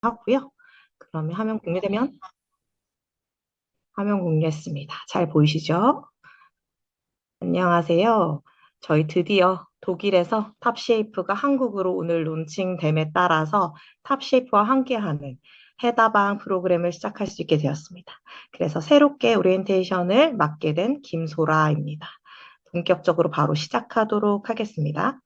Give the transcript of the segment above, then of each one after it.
하고요. 그러면 화면 공유했습니다. 잘 보이시죠? 안녕하세요. 저희 드디어 독일에서 탑쉐이프가 한국으로 오늘 론칭됨에 따라서 탑쉐이프와 함께하는 해다방 프로그램을 시작할 수 있게 되었습니다. 그래서 새롭게 오리엔테이션을 맡게 된 김소라입니다. 본격적으로 바로 시작하도록 하겠습니다.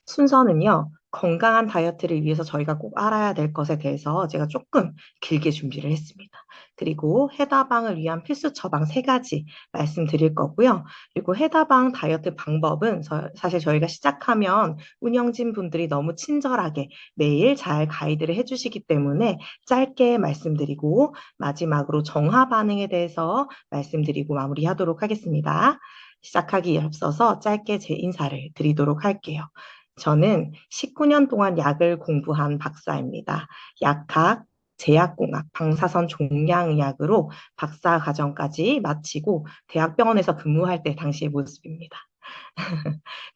순서는요, 건강한 다이어트를 위해서 저희가 꼭 알아야 될 것에 대해서 제가 조금 길게 준비를 했습니다. 그리고 해다방을 위한 필수 처방 세 가지 말씀드릴 거고요. 그리고 해다방 다이어트 방법은 사실 저희가 시작하면 운영진 분들이 너무 친절하게 매일 잘 가이드를 해주시기 때문에 짧게 말씀드리고 마지막으로 정화 반응에 대해서 말씀드리고 마무리하도록 하겠습니다. 시작하기에 앞서서 짧게 제 인사를 드리도록 할게요. 저는 19년 동안 약을 공부한 박사입니다. 약학, 제약공학, 방사선 종양의학으로 박사 과정까지 마치고 대학병원에서 근무할 때 당시의 모습입니다.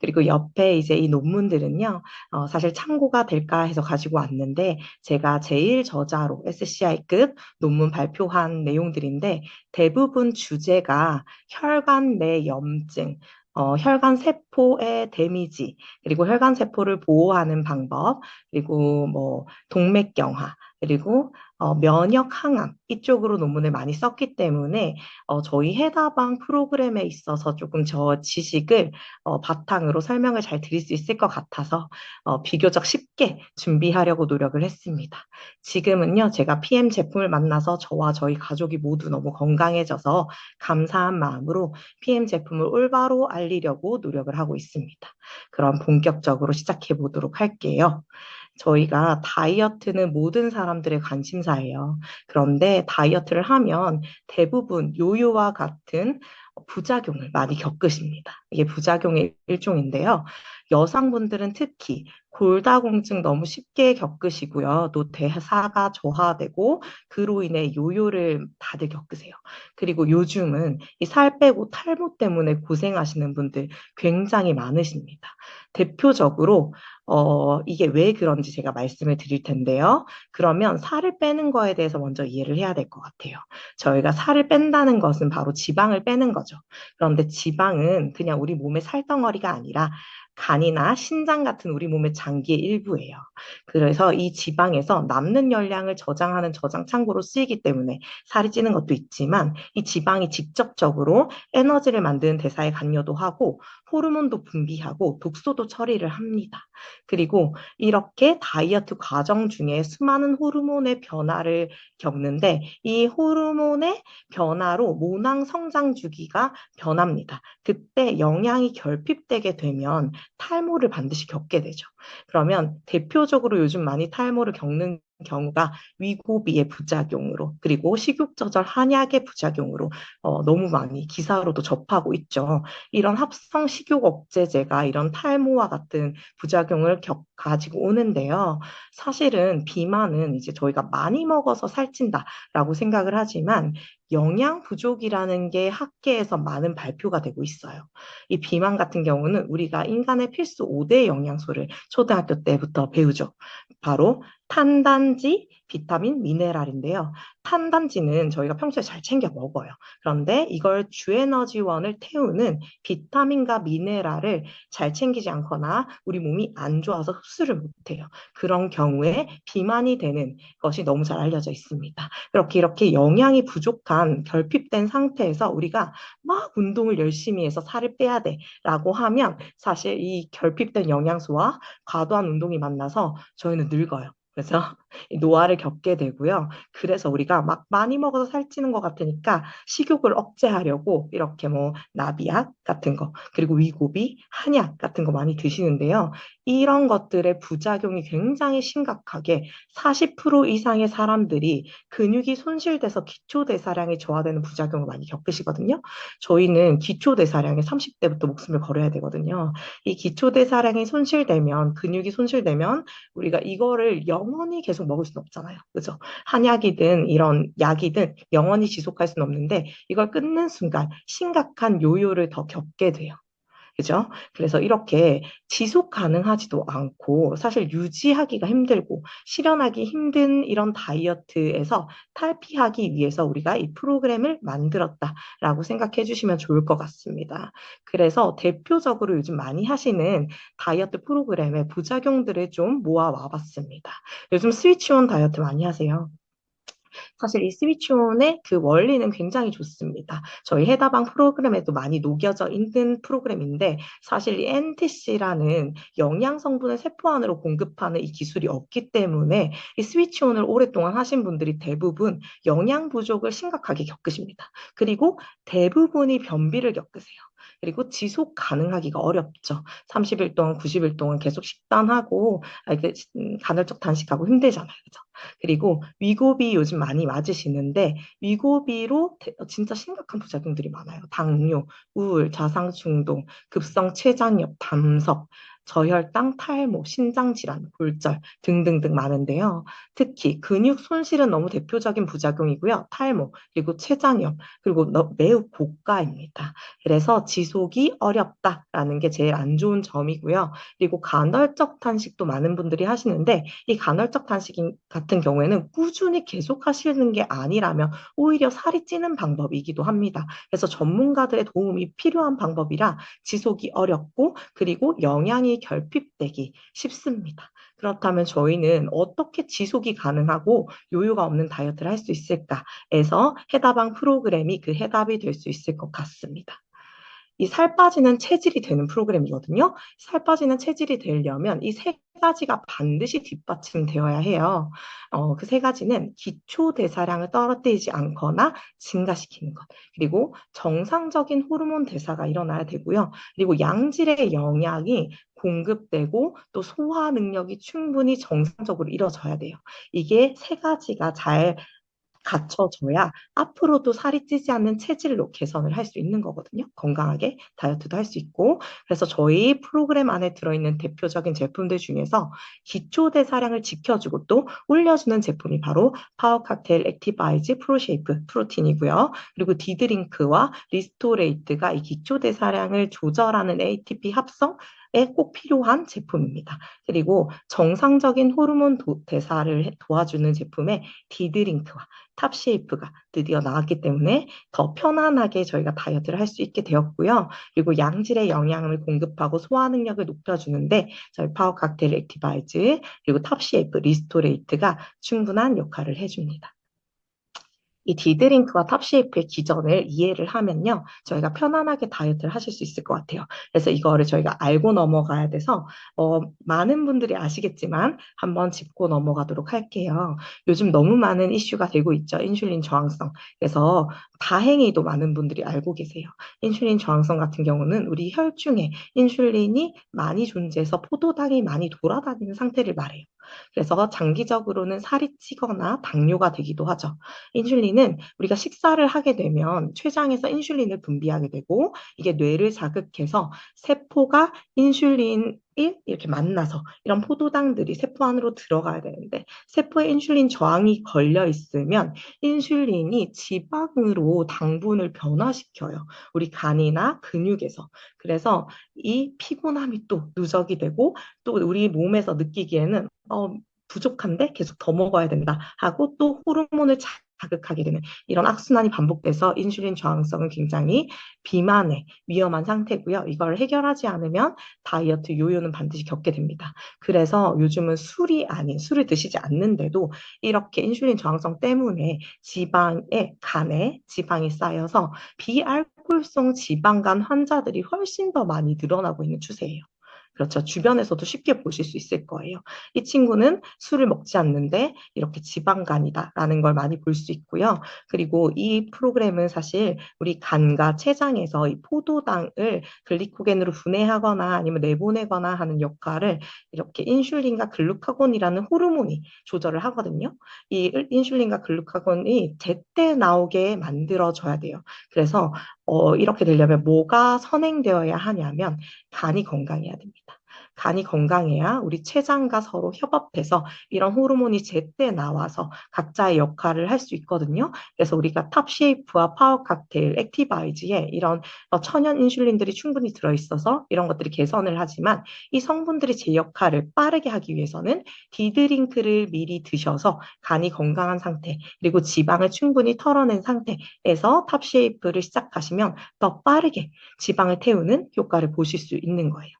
그리고 옆에 이제 이 논문들은요, 사실 참고가 될까 해서 가지고 왔는데, 제가 제일 저자로 SCI급 논문 발표한 내용들인데, 대부분 주제가 혈관 내 염증, 혈관 세포의 데미지, 그리고 혈관 세포를 보호하는 방법, 그리고 뭐 동맥경화, 그리고 면역 항암 이쪽으로 논문을 많이 썼기 때문에 저희 해다방 프로그램에 있어서 조금 저 지식을 바탕으로 설명을 잘 드릴 수 있을 것 같아서 비교적 쉽게 준비하려고 노력을 했습니다. 지금은요, 제가 PM 제품을 만나서 저와 저희 가족이 모두 너무 건강해져서 감사한 마음으로 PM 제품을 올바로 알리려고 노력을 하고 있습니다. 그럼 본격적으로 시작해 보도록 할게요. 저희가 다이어트는 모든 사람들의 관심사예요. 그런데 다이어트를 하면 대부분 요요와 같은 부작용을 많이 겪으십니다. 이게 부작용의 일종인데요. 여성분들은 특히 골다공증 너무 쉽게 겪으시고요. 또 대사가 저하되고 그로 인해 요요를 다들 겪으세요. 그리고 요즘은 이 살 빼고 탈모 때문에 고생하시는 분들 굉장히 많으십니다. 대표적으로 이게 왜 그런지 제가 말씀을 드릴 텐데요. 그러면 살을 빼는 거에 대해서 먼저 이해를 해야 될 것 같아요. 저희가 살을 뺀다는 것은 바로 지방을 빼는 거죠. 그런데 지방은 그냥 우리 몸의 살덩어리가 아니라 간이나 신장 같은 우리 몸의 장기의 일부예요. 그래서 이 지방에서 남는 열량을 저장하는 저장 창고로 쓰이기 때문에 살이 찌는 것도 있지만 이 지방이 직접적으로 에너지를 만드는 대사에 관여도 하고 호르몬도 분비하고 독소도 처리를 합니다. 그리고 이렇게 다이어트 과정 중에 수많은 호르몬의 변화를 겪는데 이 호르몬의 변화로 모낭 성장 주기가 변합니다. 그때 영양이 결핍되게 되면 탈모를 반드시 겪게 되죠. 그러면 대표적으로 요즘 많이 탈모를 겪는 경우가 위고비의 부작용으로 그리고 식욕 조절 한약의 부작용으로 너무 많이 기사로도 접하고 있죠. 이런 합성 식욕 억제제가 이런 탈모와 같은 부작용을 가지고 오는데요. 사실은 비만은 이제 저희가 많이 먹어서 살찐다라고 생각을 하지만 영양 부족이라는 게 학계에서 많은 발표가 되고 있어요. 이 비만 같은 경우는 우리가 인간의 필수 5대 영양소를 초등학교 때부터 배우죠. 바로 탄단지, 비타민, 미네랄인데요. 탄단지는 저희가 평소에 잘 챙겨 먹어요. 그런데 이걸 주에너지원을 태우는 비타민과 미네랄을 잘 챙기지 않거나 우리 몸이 안 좋아서 흡수를 못해요. 그런 경우에 비만이 되는 것이 너무 잘 알려져 있습니다. 이렇게 영양이 부족한 결핍된 상태에서 우리가 막 운동을 열심히 해서 살을 빼야 돼라고 하면 사실 이 결핍된 영양소와 과도한 운동이 만나서 저희는 늙어요. 그래서 노화를 겪게 되고요. 그래서 우리가 막 많이 먹어서 살찌는 것 같으니까 식욕을 억제하려고 이렇게 뭐 나비약 같은 거, 그리고 위고비, 한약 같은 거 많이 드시는데요. 이런 것들의 부작용이 굉장히 심각하게 40% 이상의 사람들이 근육이 손실돼서 기초대사량이 저하되는 부작용을 많이 겪으시거든요. 저희는 기초대사량에 30대부터 목숨을 걸어야 되거든요. 이 기초대사량이 손실되면, 근육이 손실되면 우리가 이거를 영원히 계속 먹을 수는 없잖아요. 그죠? 한약이든 이런 약이든 영원히 지속할 수는 없는데 이걸 끊는 순간 심각한 요요를 더 겪게 돼요. 그죠? 그래서 이렇게 지속 가능하지도 않고 사실 유지하기가 힘들고 실현하기 힘든 이런 다이어트에서 탈피하기 위해서 우리가 이 프로그램을 만들었다라고 생각해 주시면 좋을 것 같습니다. 그래서 대표적으로 요즘 많이 하시는 다이어트 프로그램의 부작용들을 좀 모아와 봤습니다. 요즘 스위치온 다이어트 많이 하세요. 사실 이 스위치온의 그 원리는 굉장히 좋습니다. 저희 해다방 프로그램에도 많이 녹여져 있는 프로그램인데 사실 이 NTC라는 영양 성분을 세포 안으로 공급하는 이 기술이 없기 때문에 이 스위치온을 오랫동안 하신 분들이 대부분 영양 부족을 심각하게 겪으십니다. 그리고 대부분이 변비를 겪으세요. 그리고 지속 가능하기가 어렵죠. 30일 동안, 90일 동안 계속 식단하고, 간헐적 단식하고 힘들잖아요. 그죠? 그리고 위고비 요즘 많이 맞으시는데 위고비로 진짜 심각한 부작용들이 많아요. 당뇨, 우울, 자상중독, 급성 췌장염, 담석, 저혈당, 탈모, 신장질환, 골절 등등등 많은데요. 특히 근육 손실은 너무 대표적인 부작용이고요. 탈모, 그리고 췌장염, 그리고 매우 고가입니다. 그래서 지속이 어렵다라는 게 제일 안 좋은 점이고요. 그리고 간헐적 단식도 많은 분들이 하시는데 이 간헐적 단식 같은 경우에는 꾸준히 계속 하시는 게 아니라면 오히려 살이 찌는 방법이기도 합니다. 그래서 전문가들의 도움이 필요한 방법이라 지속이 어렵고 그리고 영양이 결핍되기 쉽습니다. 그렇다면 저희는 어떻게 지속이 가능하고 요요가 없는 다이어트를 할 수 있을까에서 해다방 프로그램이 그 해답이 될 수 있을 것 같습니다. 이 살 빠지는 체질이 되는 프로그램이거든요. 살 빠지는 체질이 되려면 이 세 가지가 반드시 뒷받침되어야 해요. 그 세 가지는 기초 대사량을 떨어뜨리지 않거나 증가시키는 것. 그리고 정상적인 호르몬 대사가 일어나야 되고요. 그리고 양질의 영양이 공급되고 또 소화 능력이 충분히 정상적으로 이루어져야 돼요. 이게 세 가지가 잘 갖춰져야 앞으로도 살이 찌지 않는 체질로 개선을 할 수 있는 거거든요. 건강하게 다이어트도 할 수 있고. 그래서 저희 프로그램 안에 들어있는 대표적인 제품들 중에서 기초 대사량을 지켜주고 또 올려주는 제품이 바로 파워 칵테일 액티바이즈 프로쉐이프 프로틴이고요. 그리고 디드링크와 리스토레이트가 이 기초 대사량을 조절하는 ATP 합성 에꼭 필요한 제품입니다. 그리고 정상적인 호르몬 대사를 도와주는 제품에 디드링크와 탑쉐이프가 드디어 나왔기 때문에 더 편안하게 저희가 다이어트를 할 수 있게 되었고요. 그리고 양질의 영양을 공급하고 소화 능력을 높여주는데 저희 파워 칵테일 액티바이즈 그리고 탑쉐이프 리스토레이트가 충분한 역할을 해줍니다. 이 디드링크와 탑쉐이프의 기전을 이해를 하면요. 저희가 편안하게 다이어트를 하실 수 있을 것 같아요. 그래서 이거를 저희가 알고 넘어가야 돼서 많은 분들이 아시겠지만 한번 짚고 넘어가도록 할게요. 요즘 너무 많은 이슈가 되고 있죠. 인슐린 저항성. 그래서 다행히도 많은 분들이 알고 계세요. 인슐린 저항성 같은 경우는 우리 혈중에 인슐린이 많이 존재해서 포도당이 많이 돌아다니는 상태를 말해요. 그래서 장기적으로는 살이 찌거나 당뇨가 되기도 하죠. 인슐린은 우리가 식사를 하게 되면 췌장에서 인슐린을 분비하게 되고 이게 뇌를 자극해서 세포가 인슐린을 이렇게 만나서 이런 포도당들이 세포 안으로 들어가야 되는데 세포에 인슐린 저항이 걸려 있으면 인슐린이 지방으로 당분을 변화시켜요. 우리 간이나 근육에서. 그래서 이 피곤함이 또 누적이 되고 또 우리 몸에서 느끼기에는 부족한데 계속 더 먹어야 된다 하고 또 호르몬을 자극하게 되는 이런 악순환이 반복돼서 인슐린 저항성은 굉장히 비만의 위험한 상태고요. 이걸 해결하지 않으면 다이어트 요요는 반드시 겪게 됩니다. 그래서 요즘은 술이 아닌 술을 드시지 않는데도 이렇게 인슐린 저항성 때문에 지방에 간에 지방이 쌓여서 비알코올성 지방간 환자들이 훨씬 더 많이 늘어나고 있는 추세예요. 그렇죠. 주변에서도 쉽게 보실 수 있을 거예요. 이 친구는 술을 먹지 않는데 이렇게 지방간이다라는 걸 많이 볼 수 있고요. 그리고 이 프로그램은 사실 우리 간과 췌장에서 이 포도당을 글리코겐으로 분해하거나 아니면 내보내거나 하는 역할을 이렇게 인슐린과 글루카곤이라는 호르몬이 조절을 하거든요. 이 인슐린과 글루카곤이 제때 나오게 만들어줘야 돼요. 그래서 이렇게 되려면 뭐가 선행되어야 하냐면 간이 건강해야 됩니다. 간이 건강해야 우리 췌장과 서로 협업해서 이런 호르몬이 제때 나와서 각자의 역할을 할 수 있거든요. 그래서 우리가 탑쉐이프와 파워 칵테일, 액티바이즈에 이런 천연 인슐린들이 충분히 들어있어서 이런 것들이 개선을 하지만 이 성분들이 제 역할을 빠르게 하기 위해서는 디드링크를 미리 드셔서 간이 건강한 상태 그리고 지방을 충분히 털어낸 상태에서 탑쉐이프를 시작하시면 더 빠르게 지방을 태우는 효과를 보실 수 있는 거예요.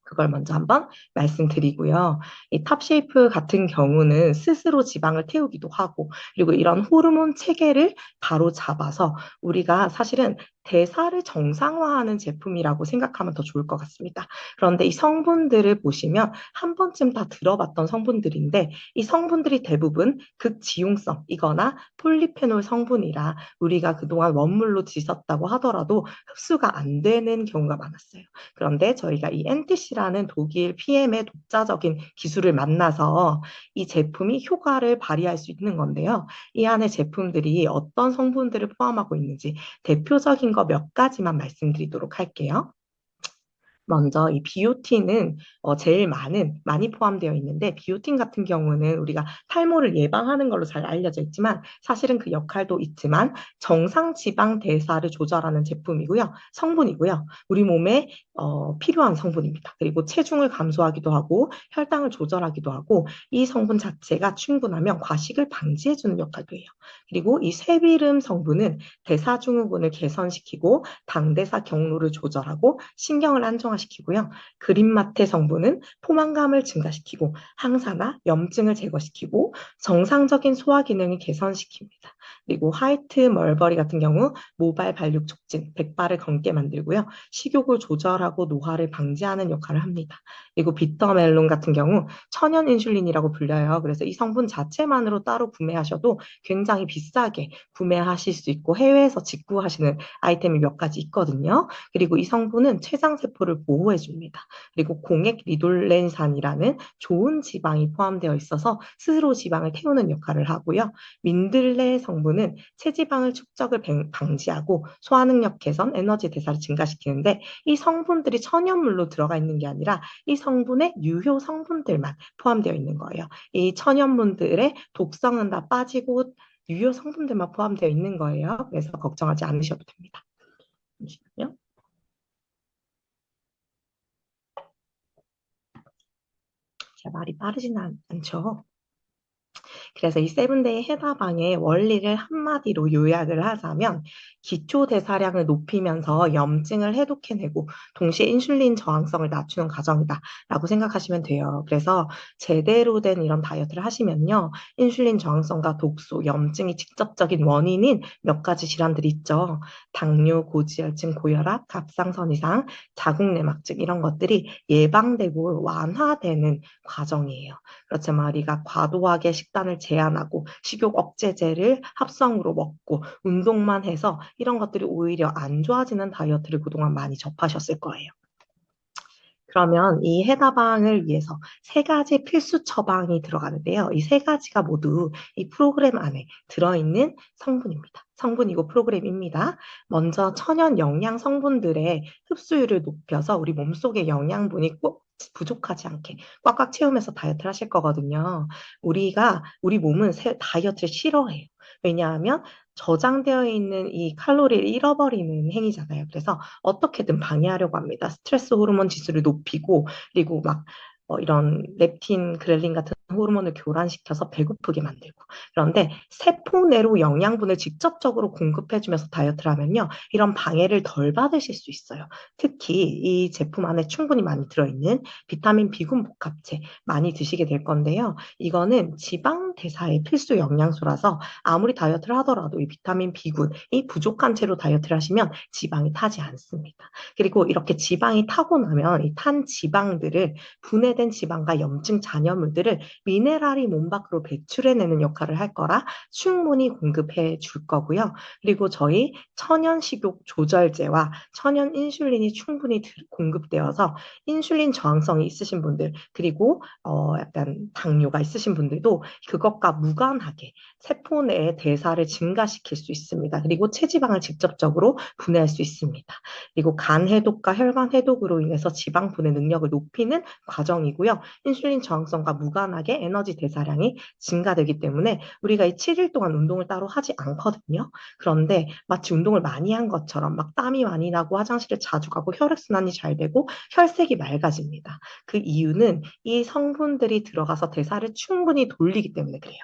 그걸 먼저 한번 말씀드리고요. 이 탑쉐이프 같은 경우는 스스로 지방을 태우기도 하고, 그리고 이런 호르몬 체계를 바로 잡아서 우리가 사실은 대사를 정상화하는 제품이라고 생각하면 더 좋을 것 같습니다. 그런데 이 성분들을 보시면 한 번쯤 다 들어봤던 성분들인데 이 성분들이 대부분 극지용성이거나 폴리페놀 성분이라 우리가 그동안 원물로 드셨다고 하더라도 흡수가 안 되는 경우가 많았어요. 그런데 저희가 이 NTC라는 독일 PM의 독자적인 기술을 만나서 이 제품이 효과를 발휘할 수 있는 건데요. 이 안에 제품들이 어떤 성분들을 포함하고 있는지 대표적인 거 몇 가지만 말씀드리도록 할게요. 먼저 이 비오틴은 제일 많이 포함되어 있는데 비오틴 같은 경우는 우리가 탈모를 예방하는 걸로 잘 알려져 있지만 사실은 그 역할도 있지만 정상 지방 대사를 조절하는 제품이고요. 성분이고요. 우리 몸에 필요한 성분입니다. 그리고 체중을 감소하기도 하고 혈당을 조절하기도 하고 이 성분 자체가 충분하면 과식을 방지해주는 역할도 해요. 그리고 이 쇠비름 성분은 대사증후군을 개선시키고 당대사 경로를 조절하고 신경을 안정화시키고요. 그린마테 성분은 포만감을 증가시키고 항산화, 염증을 제거시키고 정상적인 소화 기능을 개선시킵니다. 그리고 화이트 멀버리 같은 경우 모발 발육 촉진, 백발을 검게 만들고요. 식욕을 조절하고 노화를 방지하는 역할을 합니다. 그리고 비터멜론 같은 경우 천연 인슐린이라고 불려요. 그래서 이 성분 자체만으로 따로 구매하셔도 굉장히 비싸게 구매하실 수 있고 해외에서 직구하시는 아이템이 몇 가지 있거든요. 그리고 이 성분은 췌장세포를 보호해줍니다. 그리고 공액 리돌렌산이라는 좋은 지방이 포함되어 있어서 스스로 지방을 태우는 역할을 하고요. 민들레 성분은 체지방을 축적을 방지하고 소화능력 개선, 에너지 대사를 증가시키는데 이 성분들이 천연물로 들어가 있는 게 아니라 이 성분의 유효 성분들만 포함되어 있는 거예요. 이 천연물들의 독성은 다 빠지고 유효 성분들만 포함되어 있는 거예요. 그래서 걱정하지 않으셔도 됩니다. 잠시만요. 제 말이 빠르지는 않죠. 그래서 이 세븐데이 해다방의 원리를 한마디로 요약을 하자면 기초 대사량을 높이면서 염증을 해독해내고 동시에 인슐린 저항성을 낮추는 과정이다라고 생각하시면 돼요. 그래서 제대로 된 이런 다이어트를 하시면요. 인슐린 저항성과 독소, 염증이 직접적인 원인인 몇 가지 질환들이 있죠. 당뇨, 고지혈증, 고혈압, 갑상선 이상, 자궁내막증 이런 것들이 예방되고 완화되는 과정이에요. 그렇지만 우리가 과도하게 식단을 제한하고 식욕 억제제를 합성으로 먹고 운동만 해서 이런 것들이 오히려 안 좋아지는 다이어트를 그동안 많이 접하셨을 거예요. 그러면 이 해다방을 위해서 세 가지 필수 처방이 들어가는데요. 이 세 가지가 모두 이 프로그램 안에 들어있는 성분입니다. 성분이고 프로그램입니다. 먼저 천연 영양 성분들의 흡수율을 높여서 우리 몸속의 영양분이 꼭 부족하지 않게 꽉꽉 채우면서 다이어트를 하실 거거든요. 우리 몸은 다이어트를 싫어해요. 왜냐하면 저장되어 있는 이 칼로리를 잃어버리는 행위잖아요. 그래서 어떻게든 방해하려고 합니다. 스트레스 호르몬 지수를 높이고 그리고 막 이런 렙틴, 그렐린 같은 호르몬을 교란시켜서 배고프게 만들고 그런데 세포 내로 영양분을 직접적으로 공급해주면서 다이어트를 하면요. 이런 방해를 덜 받으실 수 있어요. 특히 이 제품 안에 충분히 많이 들어있는 비타민 B군 복합체 많이 드시게 될 건데요. 이거는 지방 대사의 필수 영양소라서 아무리 다이어트를 하더라도 이 비타민 B군이 부족한 채로 다이어트를 하시면 지방이 타지 않습니다. 그리고 이렇게 지방이 타고 나면 이 탄 지방들을 분해된 정제된 지방과 염증 잔여물들을 미네랄이 몸 밖으로 배출해내는 역할을 할 거라 충분히 공급해 줄 거고요. 그리고 저희 천연 식욕 조절제와 천연 인슐린이 충분히 공급되어서 인슐린 저항성이 있으신 분들, 그리고 약간 당뇨가 있으신 분들도 그것과 무관하게 세포 내의 대사를 증가시킬 수 있습니다. 그리고 체지방을 직접적으로 분해할 수 있습니다. 그리고 간 해독과 혈관 해독으로 인해서 지방 분해 능력을 높이는 과정이고요. 인슐린 저항성과 무관하게 에너지 대사량이 증가되기 때문에 우리가 이 7일 동안 운동을 따로 하지 않거든요. 그런데 마치 운동을 많이 한 것처럼 막 땀이 많이 나고 화장실을 자주 가고 혈액순환이 잘 되고 혈색이 맑아집니다. 그 이유는 이 성분들이 들어가서 대사를 충분히 돌리기 때문에 그래요.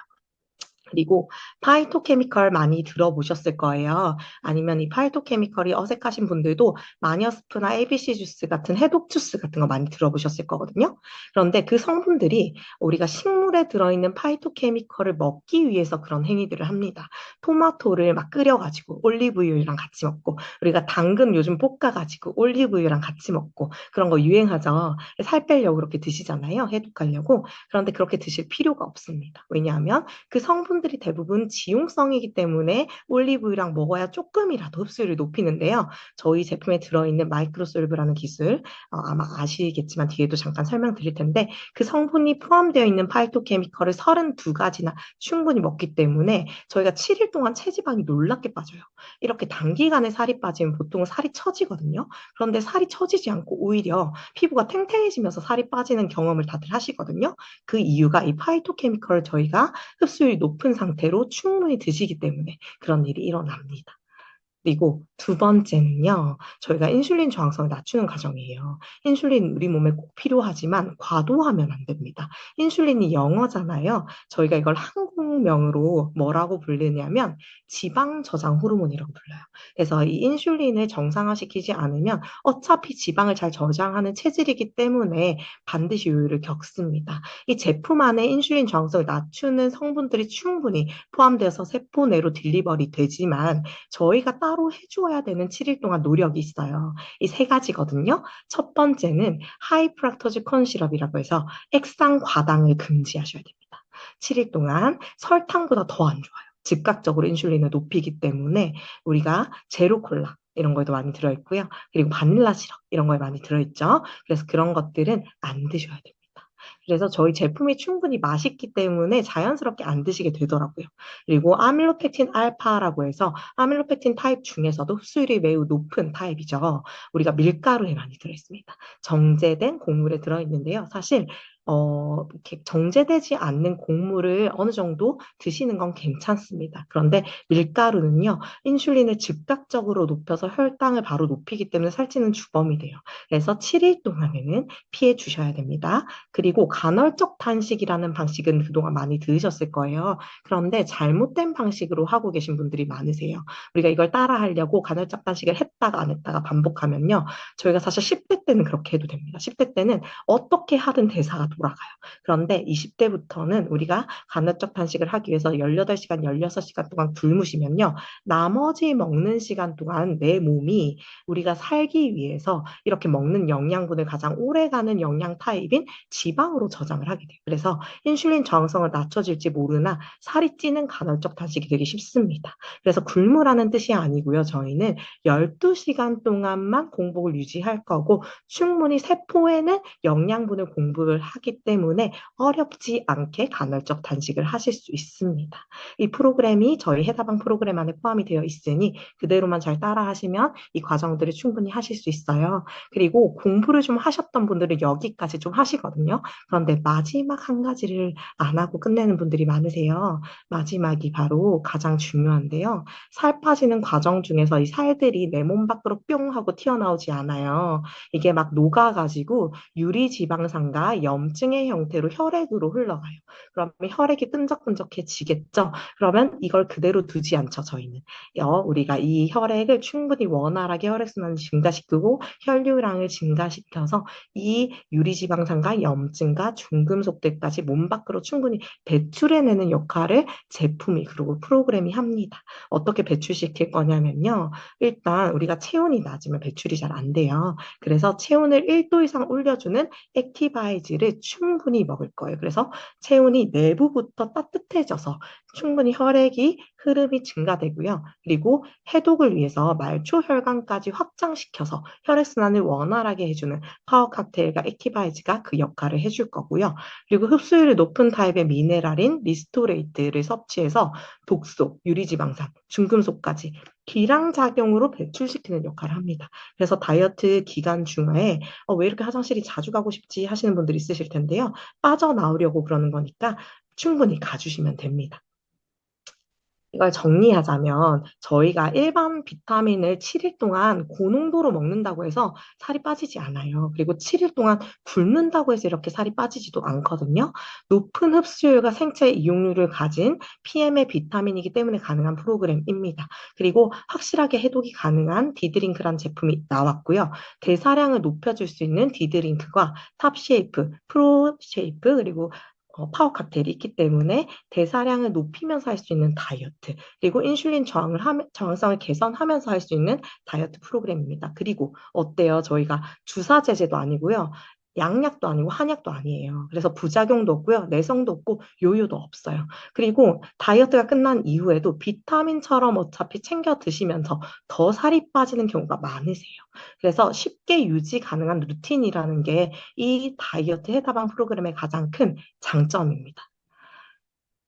그리고 파이토케미컬 많이 들어보셨을 거예요. 아니면 이 파이토케미컬이 어색하신 분들도 마녀스프나 ABC 주스 같은 해독 주스 같은 거 많이 들어보셨을 거거든요. 그런데 그 성분들이 우리가 식물에 들어있는 파이토케미컬을 먹기 위해서 그런 행위들을 합니다. 토마토를 막 끓여가지고 올리브유랑 같이 먹고, 우리가 당근 요즘 볶아가지고 올리브유랑 같이 먹고, 그런 거 유행하죠. 살 빼려고 그렇게 드시잖아요. 해독하려고. 그런데 그렇게 드실 필요가 없습니다. 왜냐하면 그 성분들이 대부분 지용성이기 때문에 올리브유랑 먹어야 조금이라도 흡수율을 높이는데요. 저희 제품에 들어있는 마이크로솔브라는 기술, 아마 아시겠지만 뒤에도 잠깐 설명드릴 텐데, 그 성분이 포함되어 있는 파이토케미컬을 32가지나 충분히 먹기 때문에 저희가 7일 동안 체지방이 놀랍게 빠져요. 이렇게 단기간에 살이 빠지면 보통 살이 처지거든요. 그런데 살이 처지지 않고 오히려 피부가 탱탱해지면서 살이 빠지는 경험을 다들 하시거든요. 그 이유가 이 파이토케미컬을 저희가 흡수율이 높은 상태로 충분히 드시기 때문에 그런 일이 일어납니다. 그리고 두 번째는요, 저희가 인슐린 저항성을 낮추는 과정이에요. 인슐린 우리 몸에 꼭 필요하지만 과도하면 안 됩니다. 인슐린이 영어잖아요. 저희가 이걸 한국명으로 뭐라고 부르냐면 지방 저장 호르몬이라고 불러요. 그래서 이 인슐린을 정상화시키지 않으면 어차피 지방을 잘 저장하는 체질이기 때문에 반드시 요요를 겪습니다. 이 제품 안에 인슐린 저항성을 낮추는 성분들이 충분히 포함되어서 세포 내로 딜리버리 되지만 저희가 따로 해주어야 되는 7일 동안 노력이 있어요. 이 세 가지거든요. 첫 번째는 하이프락토즈 콘시럽이라고 해서 액상 과당을 금지하셔야 됩니다. 7일 동안 설탕보다 더 안 좋아요. 즉각적으로 인슐린을 높이기 때문에 우리가 제로 콜라 이런 거에도 많이 들어있고요. 그리고 바닐라 시럽 이런 거에 많이 들어있죠. 그래서 그런 것들은 안 드셔야 됩니다. 그래서 저희 제품이 충분히 맛있기 때문에 자연스럽게 안 드시게 되더라고요. 그리고 아밀로펙틴 알파라고 해서 아밀로펙틴 타입 중에서도 흡수율이 매우 높은 타입이죠. 우리가 밀가루에 많이 들어있습니다. 정제된 곡물에 들어있는데요. 사실 이렇게 정제되지 않는 곡물을 어느 정도 드시는 건 괜찮습니다. 그런데 밀가루는요, 인슐린을 즉각적으로 높여서 혈당을 바로 높이기 때문에 살찌는 주범이 돼요. 그래서 7일 동안에는 피해 주셔야 됩니다. 그리고 간헐적 단식이라는 방식은 그동안 많이 들으셨을 거예요. 그런데 잘못된 방식으로 하고 계신 분들이 많으세요. 우리가 이걸 따라 하려고 간헐적 단식을 했다가 안 했다가 반복하면요. 저희가 사실 10대 때는 그렇게 해도 됩니다. 10대 때는 어떻게 하든 대사가 돌아가요. 그런데 20대부터는 우리가 간헐적 단식을 하기 위해서 18시간, 16시간 동안 굶으시면요. 나머지 먹는 시간 동안 내 몸이 우리가 살기 위해서 이렇게 먹는 영양분을 가장 오래가는 영양 타입인 지방으로 저장을 하게 돼요. 그래서 인슐린 저항성을 낮춰질지 모르나 살이 찌는 간헐적 단식이 되기 쉽습니다. 그래서 굶으라는 뜻이 아니고요. 저희는 12시간 동안만 공복을 유지할 거고 충분히 세포에는 영양분을 공급을 하기 때문에 어렵지 않게 간헐적 단식을 하실 수 있습니다. 이 프로그램이 저희 해다방 프로그램 안에 포함이 되어 있으니 그대로만 잘 따라 하시면 이 과정들을 충분히 하실 수 있어요. 그리고 공부를 좀 하셨던 분들은 여기까지 좀 하시거든요. 그런데 마지막 한 가지를 안 하고 끝내는 분들이 많으세요. 마지막이 바로 가장 중요한데요. 살 빠지는 과정 중에서 이 살들이 내 몸 밖으로 뿅 하고 튀어나오지 않아요. 이게 막 녹아가지고 유리지방산과 염증의 형태로 혈액으로 흘러가요. 그러면 혈액이 끈적끈적해지겠죠? 그러면 이걸 그대로 두지 않죠, 저희는. 우리가 이 혈액을 충분히 원활하게 혈액순환을 증가시키고 혈류량을 증가시켜서 이 유리지방산과 염증과 중금속들까지 몸 밖으로 충분히 배출해내는 역할을 제품이 그리고 프로그램이 합니다. 어떻게 배출시킬 거냐면요. 일단 우리가 체온이 낮으면 배출이 잘 안 돼요. 그래서 체온을 1도 이상 올려주는 액티바이즈를 채소를 충분히 먹을 거예요. 그래서 체온이 내부부터 따뜻해져서 충분히 혈액이 흐름이 증가되고요. 그리고 해독을 위해서 말초 혈관까지 확장시켜서 혈액순환을 원활하게 해주는 파워 칵테일과 액티바이즈가 그 역할을 해줄 거고요. 그리고 흡수율이 높은 타입의 미네랄인 리스토레이트를 섭취해서 독소, 유리지방산, 중금속까지 기량작용으로 배출시키는 역할을 합니다. 그래서 다이어트 기간 중에 왜 이렇게 화장실이 자주 가고 싶지 하시는 분들이 있으실 텐데요. 빠져나오려고 그러는 거니까 충분히 가주시면 됩니다. 이걸 정리하자면 저희가 일반 비타민을 7일 동안 고농도로 먹는다고 해서 살이 빠지지 않아요. 그리고 7일 동안 굶는다고 해서 이렇게 살이 빠지지도 않거든요. 높은 흡수율과 생체 이용률을 가진 PM의 비타민이기 때문에 가능한 프로그램입니다. 그리고 확실하게 해독이 가능한 디드링크란 제품이 나왔고요. 대사량을 높여줄 수 있는 디드링크와 탑쉐이프, 프로쉐이프, 그리고 파워 칵테일이 있기 때문에 대사량을 높이면서 할 수 있는 다이어트, 그리고 인슐린 저항성을 개선하면서 할 수 있는 다이어트 프로그램입니다. 그리고 어때요? 저희가 주사 제제도 아니고요. 양약도 아니고 한약도 아니에요. 그래서 부작용도 없고요. 내성도 없고 요요도 없어요. 그리고 다이어트가 끝난 이후에도 비타민처럼 어차피 챙겨 드시면서 더 살이 빠지는 경우가 많으세요. 그래서 쉽게 유지 가능한 루틴이라는 게 이 다이어트 해다방 프로그램의 가장 큰 장점입니다.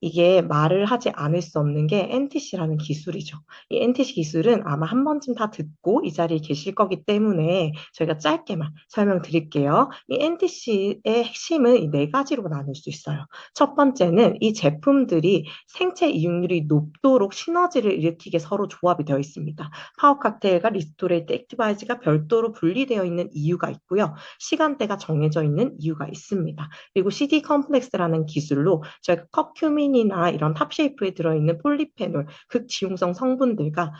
이게 말을 하지 않을 수 없는 게 NTC라는 기술이죠. 이 NTC 기술은 아마 한 번쯤 다 듣고 이 자리에 계실 거기 때문에 저희가 짧게만 설명드릴게요. 이 NTC의 핵심은 이 네 가지로 나눌 수 있어요. 첫 번째는 이 제품들이 생체 이용률이 높도록 시너지를 일으키게 서로 조합이 되어 있습니다. 파워 칵테일과 리스토레이트 액티바이즈가 별도로 분리되어 있는 이유가 있고요. 시간대가 정해져 있는 이유가 있습니다. 그리고 CD 컴플렉스라는 기술로 저희가 커큐민이나 이런 탑쉐이프에 들어있는 폴리페놀, 극지용성 성분들과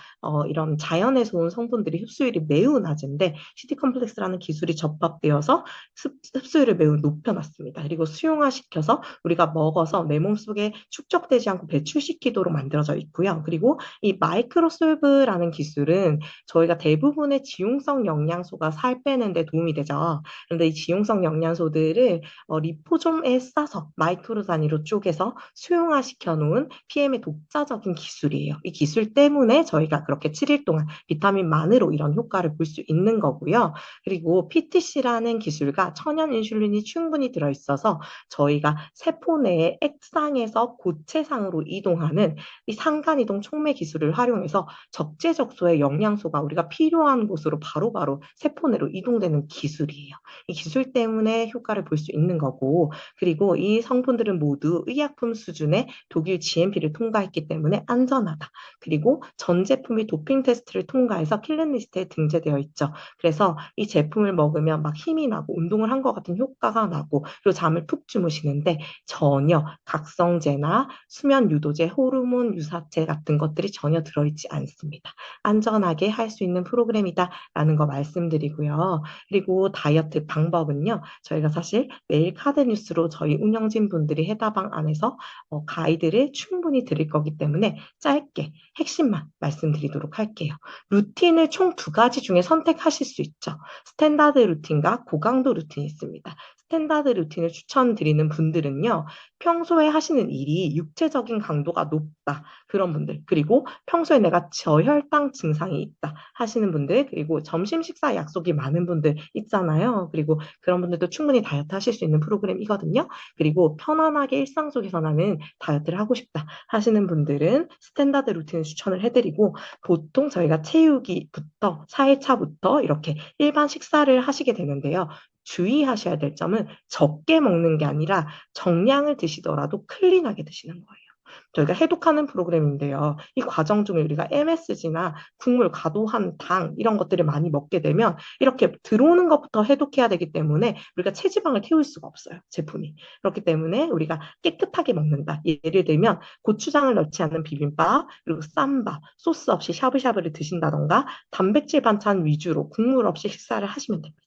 이런 자연에서 온 성분들이 흡수율이 매우 낮은데 CD 컴플렉스라는 기술이 접합되어서 흡수율을 매우 높여놨습니다. 그리고 수용화시켜서 우리가 먹어서 내 몸속에 축적되지 않고 배출시키도록 만들어져 있고요. 그리고 이 마이크로솔브라는 기술은 저희가 대부분의 지용성 영양소가 살 빼는 데 도움이 되죠. 그런데 이 지용성 영양소들을 리포솜에 싸서 마이크로 단위로 쪼개서 수용화시켜 놓은 PM의 독자적인 기술이에요. 이 기술 때문에 저희가 그렇게 7일 동안 비타민만으로 이런 효과를 볼 수 있는 거고요. 그리고 PTC라는 기술과 천연 인슐린이 충분히 들어있어서 저희가 세포 내의 액상에서 고체상으로 이동하는 이 상간이동 촉매 기술을 활용해서 적재적소의 영양소가 우리가 필요한 곳으로 바로바로 세포 내로 이동되는 기술이에요. 이 기술 때문에 효과를 볼 수 있는 거고, 그리고 이 성분들은 모두 의약품 수준의 독일 GMP를 통과했기 때문에 안전하다. 그리고 전 제품이 도핑 테스트를 통과해서 킬링리스트에 등재되어 있죠. 그래서 이 제품을 먹으면 막 힘이 나고 운동을 한 것 같은 효과가 나고 그리고 잠을 푹 주무시는데 전혀 각성제나 수면 유도제, 호르몬 유사제 같은 것들이 전혀 들어있지 않습니다. 안전하게 할 수 있는 프로그램이다라는 거 말씀드리고요. 그리고 다이어트 방법은요. 저희가 사실 매일 카드 뉴스로 저희 운영진 분들이 해다방 안에서 가이드를 충분히 드릴 거기 때문에 짧게 핵심만 말씀드리도록 할게요. 루틴을 총 두 가지 중에 선택하실 수 있죠. 스탠다드 루틴과 고강도 루틴이 있습니다. 스탠다드 루틴을 추천드리는 분들은요. 평소에 하시는 일이 육체적인 강도가 높다. 그런 분들. 그리고 평소에 내가 저혈당 증상이 있다 하시는 분들. 그리고 점심 식사 약속이 많은 분들 있잖아요. 그리고 그런 분들도 충분히 다이어트 하실 수 있는 프로그램이거든요. 그리고 편안하게 일상 속에서 나는 다이어트를 하고 싶다 하시는 분들은 스탠다드 루틴을 추천을 해드리고 보통 저희가 채우기부터 4일차부터 이렇게 일반 식사를 하시게 되는데요. 주의하셔야 될 점은 적게 먹는 게 아니라 정량을 드시더라도 클린하게 드시는 거예요. 저희가 해독하는 프로그램인데요. 이 과정 중에 우리가 MSG나 국물, 과도한 당 이런 것들을 많이 먹게 되면 이렇게 들어오는 것부터 해독해야 되기 때문에 우리가 체지방을 태울 수가 없어요. 제품이. 그렇기 때문에 우리가 깨끗하게 먹는다. 예를 들면 고추장을 넣지 않은 비빔밥, 그리고 쌈밥, 소스 없이 샤브샤브를 드신다던가 단백질 반찬 위주로 국물 없이 식사를 하시면 됩니다.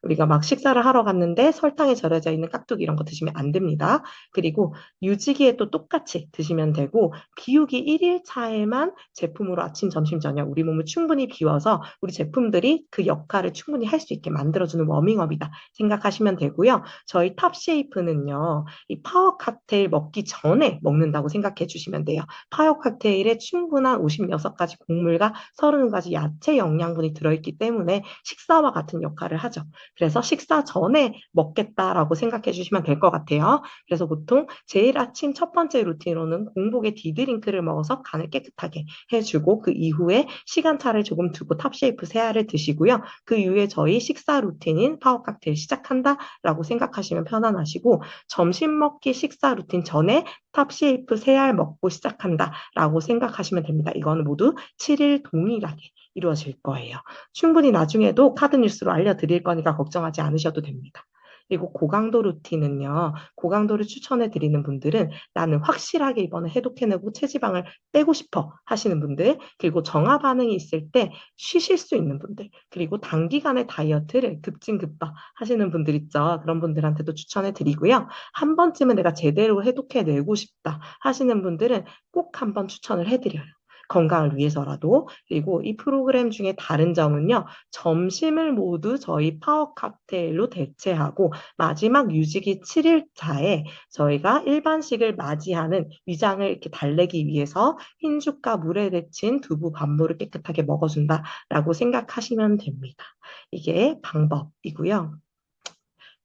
우리가 막 식사를 하러 갔는데 설탕에 절여져 있는 깍두기 이런 거 드시면 안 됩니다. 그리고 유지기에 또 똑같이 드시면 되고 비우기 1일 차에만 제품으로 아침, 점심, 저녁 우리 몸을 충분히 비워서 우리 제품들이 그 역할을 충분히 할 수 있게 만들어주는 워밍업이다 생각하시면 되고요. 저희 탑쉐이프는요. 이 파워 칵테일 먹기 전에 먹는다고 생각해 주시면 돼요. 파워 칵테일에 충분한 56가지 곡물과 30가지 야채 영양분이 들어있기 때문에 식사와 같은 역할을 하죠. 그래서 식사 전에 먹겠다라고 생각해 주시면 될 것 같아요. 그래서 보통 제일 아침 첫 번째 루틴으로는 공복에 디드링크를 먹어서 간을 깨끗하게 해주고 그 이후에 시간차를 조금 두고 탑쉐이프 세 알을 드시고요. 그 이후에 저희 식사 루틴인 파워 칵테일 시작한다라고 생각하시면 편안하시고 점심 먹기 식사 루틴 전에 탑쉐이프 세 알 먹고 시작한다라고 생각하시면 됩니다. 이거는 모두 7일 동일하게 이루어질 거예요. 충분히 나중에도 카드 뉴스로 알려드릴 거니까 걱정하지 않으셔도 됩니다. 그리고 고강도 루틴은요, 고강도를 추천해 드리는 분들은 나는 확실하게 이번에 해독해내고 체지방을 빼고 싶어 하시는 분들, 그리고 정화 반응이 있을 때 쉬실 수 있는 분들, 그리고 단기간에 다이어트를 급진급파 하시는 분들 있죠. 그런 분들한테도 추천해 드리고요. 한 번쯤은 내가 제대로 해독해내고 싶다 하시는 분들은 꼭 한번 추천을 해드려요. 건강을 위해서라도. 그리고 이 프로그램 중에 다른 점은요. 점심을 모두 저희 파워 칵테일로 대체하고 마지막 유지기 7일 차에 저희가 일반식을 맞이하는 위장을 이렇게 달래기 위해서 흰죽과 물에 데친 두부 반모를 깨끗하게 먹어준다라고 생각하시면 됩니다. 이게 방법이고요.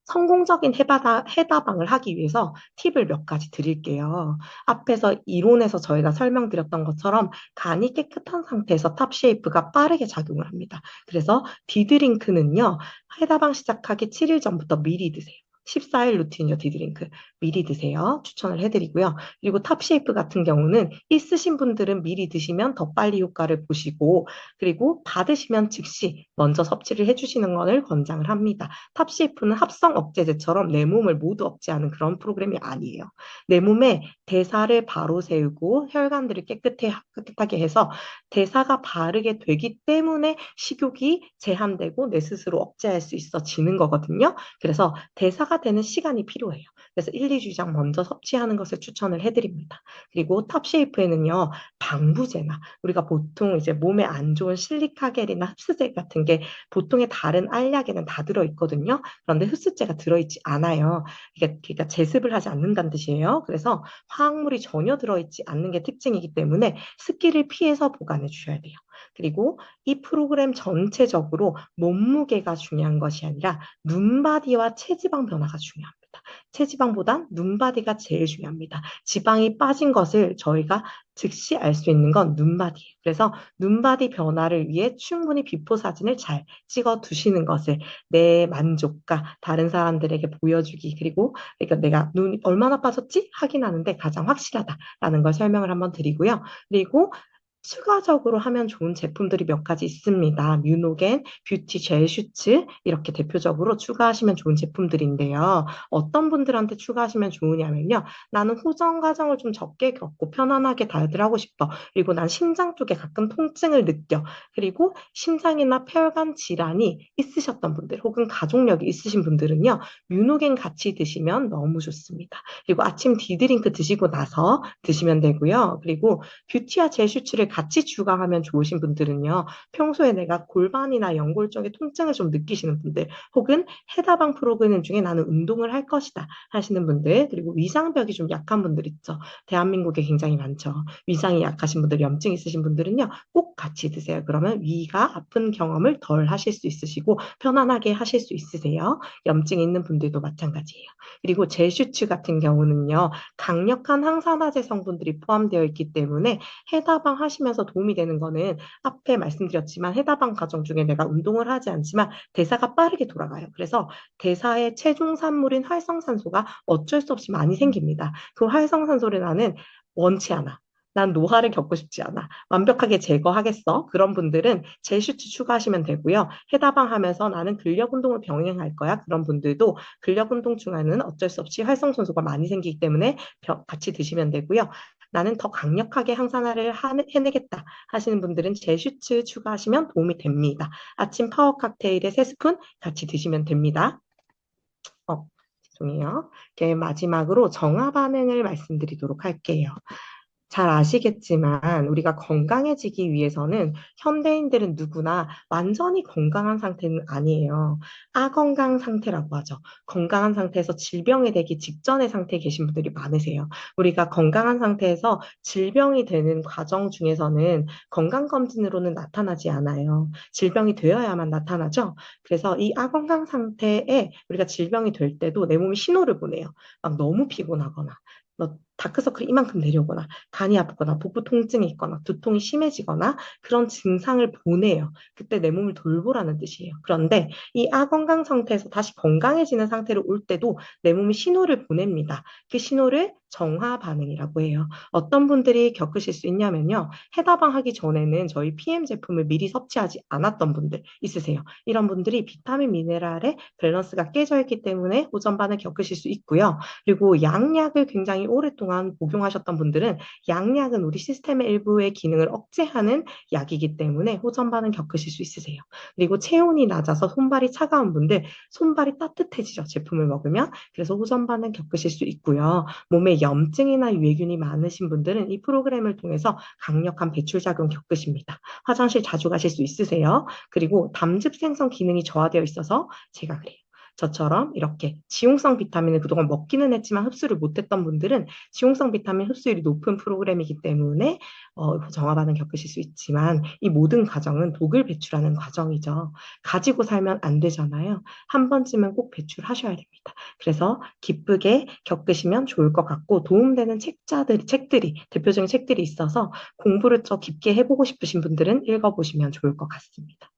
성공적인 해다방을 하기 위해서 팁을 몇 가지 드릴게요. 앞에서 이론에서 저희가 설명드렸던 것처럼 간이 깨끗한 상태에서 탑쉐이프가 빠르게 작용을 합니다. 그래서 디드링크는요, 해다방 시작하기 7일 전부터 미리 드세요. 14일 루틴이죠, 디드링크. 미리 드세요. 추천을 해드리고요. 그리고 탑쉐이프 같은 경우는 있으신 분들은 미리 드시면 더 빨리 효과를 보시고, 그리고 받으시면 즉시 먼저 섭취를 해주시는 것을 권장을 합니다. 탑쉐이프는 합성 억제제처럼 내 몸을 모두 억제하는 그런 프로그램이 아니에요. 내 몸에 대사를 바로 세우고 혈관들을 깨끗하게 해서 대사가 바르게 되기 때문에 식욕이 제한되고 내 스스로 억제할 수 있어지는 거거든요. 그래서 대사가 되는 시간이 필요해요. 그래서 1, 2주장 먼저 섭취하는 것을 추천을 해드립니다. 그리고 탑쉐이프에는요, 방부제나 우리가 보통 이제 몸에 안 좋은 실리카겔이나 흡수제 같은 게 보통의 다른 알약에는 다 들어있거든요. 그런데 흡수제가 들어있지 않아요. 그러니까 제습을 하지 않는다는 뜻이에요. 그래서 화학물이 전혀 들어있지 않는 게 특징이기 때문에 습기를 피해서 보관해 주셔야 돼요. 그리고 이 프로그램 전체적으로 몸무게가 중요한 것이 아니라 눈바디와 체지방 변화가 중요합니다. 체지방보단 눈바디가 제일 중요합니다. 지방이 빠진 것을 저희가 즉시 알 수 있는 건 눈바디예요. 그래서 눈바디 변화를 위해 충분히 비포 사진을 잘 찍어 두시는 것을 내 만족과 다른 사람들에게 보여주기 그리고 그러니까 내가 눈이 얼마나 빠졌지 확인하는데 가장 확실하다라는 걸 설명을 한번 드리고요. 그리고 추가적으로 하면 좋은 제품들이 몇 가지 있습니다. 뮤노겐, 뷰티 젤 슈츠 이렇게 대표적으로 추가하시면 좋은 제품들인데요. 어떤 분들한테 추가하시면 좋으냐면요. 나는 후정 과정을 좀 적게 겪고 편안하게 다이어트를 하고 싶어. 그리고 난 심장 쪽에 가끔 통증을 느껴. 그리고 심장이나 혈관 질환이 있으셨던 분들 혹은 가족력이 있으신 분들은요. 뮤노겐 같이 드시면 너무 좋습니다. 그리고 아침 디드링크 드시고 나서 드시면 되고요. 그리고 뷰티와 젤 슈츠를 같이 추가하면 좋으신 분들은요. 평소에 내가 골반이나 연골 쪽에 통증을 좀 느끼시는 분들 혹은 해다방 프로그램 중에 나는 운동을 할 것이다 하시는 분들 그리고 위장벽이 좀 약한 분들 있죠. 대한민국에 굉장히 많죠. 위장이 약하신 분들, 염증 있으신 분들은요. 꼭 같이 드세요. 그러면 위가 아픈 경험을 덜 하실 수 있으시고 편안하게 하실 수 있으세요. 염증 있는 분들도 마찬가지예요. 그리고 젤슈츠 같은 경우는요. 강력한 항산화제 성분들이 포함되어 있기 때문에 해다방 하시면서 도움이 되는 거는 앞에 말씀드렸지만 해다방 과정 중에 내가 운동을 하지 않지만 대사가 빠르게 돌아가요. 그래서 대사의 최종 산물인 활성산소가 어쩔 수 없이 많이 생깁니다. 그 활성산소를 나는 원치 않아. 난 노화를 겪고 싶지 않아. 완벽하게 제거하겠어. 그런 분들은 젤슈츠 추가하시면 되고요. 해다방 하면서 나는 근력 운동을 병행할 거야. 그런 분들도 근력 운동 중에는 어쩔 수 없이 활성산소가 많이 생기기 때문에 같이 드시면 되고요. 나는 더 강력하게 항산화를 해내겠다 하시는 분들은 제슈츠 추가하시면 도움이 됩니다. 아침 파워 칵테일에 3스푼 같이 드시면 됩니다. 죄송해요. 이렇게 마지막으로 정화 반응을 말씀드리도록 할게요. 잘 아시겠지만 우리가 건강해지기 위해서는 현대인들은 누구나 완전히 건강한 상태는 아니에요. 아건강 상태라고 하죠. 건강한 상태에서 질병이 되기 직전의 상태에 계신 분들이 많으세요. 우리가 건강한 상태에서 질병이 되는 과정 중에서는 건강검진으로는 나타나지 않아요. 질병이 되어야만 나타나죠. 그래서 이 아건강 상태에 우리가 질병이 될 때도 내 몸이 신호를 보내요. 막 너무 피곤하거나 뭐 다크서클이 이만큼 내려오거나 간이 아프거나 복부 통증이 있거나 두통이 심해지거나 그런 증상을 보내요. 그때 내 몸을 돌보라는 뜻이에요. 그런데 이 아건강 상태에서 다시 건강해지는 상태로 올 때도 내 몸이 신호를 보냅니다. 그 신호를 정화 반응이라고 해요. 어떤 분들이 겪으실 수 있냐면요. 해다방 하기 전에는 저희 PM 제품을 미리 섭취하지 않았던 분들 있으세요. 이런 분들이 비타민 미네랄의 밸런스가 깨져 있기 때문에 호전반을 겪으실 수 있고요. 그리고 양약을 굉장히 오랫동안 복용하셨던 분들은 양약은 우리 시스템의 일부의 기능을 억제하는 약이기 때문에 호전반응 겪으실 수 있으세요. 그리고 체온이 낮아서 손발이 차가운 분들, 손발이 따뜻해지죠. 제품을 먹으면. 그래서 호전반응 겪으실 수 있고요. 몸에 염증이나 유해균이 많으신 분들은 이 프로그램을 통해서 강력한 배출작용 겪으십니다. 화장실 자주 가실 수 있으세요. 그리고 담즙 생성 기능이 저하되어 있어서 제가 그래요. 저처럼 이렇게 지용성 비타민을 그동안 먹기는 했지만 흡수를 못했던 분들은 지용성 비타민 흡수율이 높은 프로그램이기 때문에 정화 반응 겪으실 수 있지만 이 모든 과정은 독을 배출하는 과정이죠. 가지고 살면 안 되잖아요. 한 번쯤은 꼭 배출하셔야 됩니다. 그래서 기쁘게 겪으시면 좋을 것 같고 도움되는 책들이 대표적인 책들이 있어서 공부를 더 깊게 해보고 싶으신 분들은 읽어보시면 좋을 것 같습니다.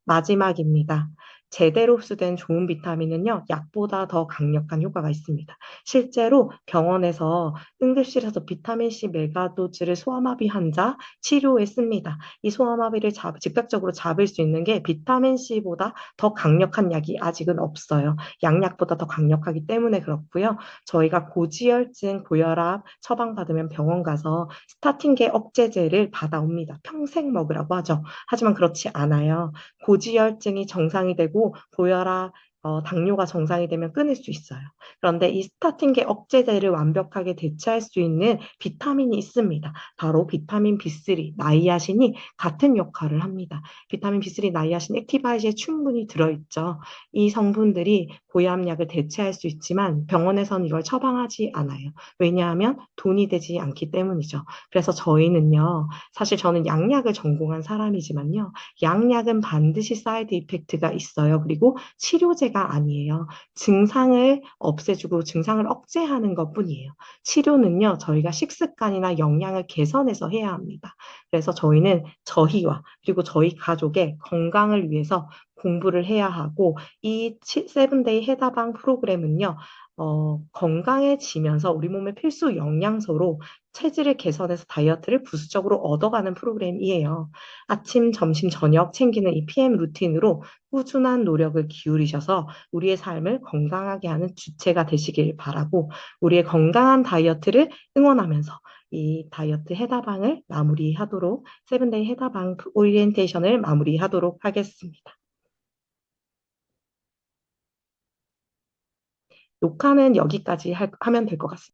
마지막입니다. 제대로 흡수된 좋은 비타민은요, 약보다 더 강력한 효과가 있습니다. 실제로 병원에서 응급실에서 비타민C 메가도즈를 소아마비 환자 치료에 씁니다. 이 소아마비를 즉각적으로 잡을 수 있는 게 비타민C보다 더 강력한 약이 아직은 없어요. 양약보다 더 강력하기 때문에 그렇고요. 저희가 고지혈증, 고혈압 처방받으면 병원 가서 스타틴계 억제제를 받아옵니다. 평생 먹으라고 하죠. 하지만 그렇지 않아요. 고지혈증이 정상이 되고 고혈압, 당뇨가 정상이 되면 끊을 수 있어요. 그런데 이 스타틴계 억제제를 완벽하게 대체할 수 있는 비타민이 있습니다. 바로 비타민 B3, 나이아신이 같은 역할을 합니다. 비타민 B3, 나이아신, 액티바이즈에 충분히 들어있죠. 이 성분들이 고혈압약을 대체할 수 있지만 병원에서는 이걸 처방하지 않아요. 왜냐하면 돈이 되지 않기 때문이죠. 그래서 저희는요, 사실 저는 양약을 전공한 사람이지만요, 양약은 반드시 사이드 이펙트가 있어요. 그리고 치료제가 아니에요. 증상을 없애주고 증상을 억제하는 것뿐이에요. 치료는요, 저희가 식습관이나 영양을 개선해서 해야 합니다. 그래서 저희는 저희와 그리고 저희 가족의 건강을 위해서 공부를 해야 하고 이 세븐데이 해다방 프로그램은요. 건강해지면서 우리 몸의 필수 영양소로 체질을 개선해서 다이어트를 부수적으로 얻어가는 프로그램이에요. 아침, 점심, 저녁 챙기는 이 PM 루틴으로 꾸준한 노력을 기울이셔서 우리의 삶을 건강하게 하는 주체가 되시길 바라고 우리의 건강한 다이어트를 응원하면서 이 다이어트 해다방을 마무리하도록 세븐데이 해다방 오리엔테이션을 마무리하도록 하겠습니다. 녹화는 여기까지 하면 될 것 같습니다.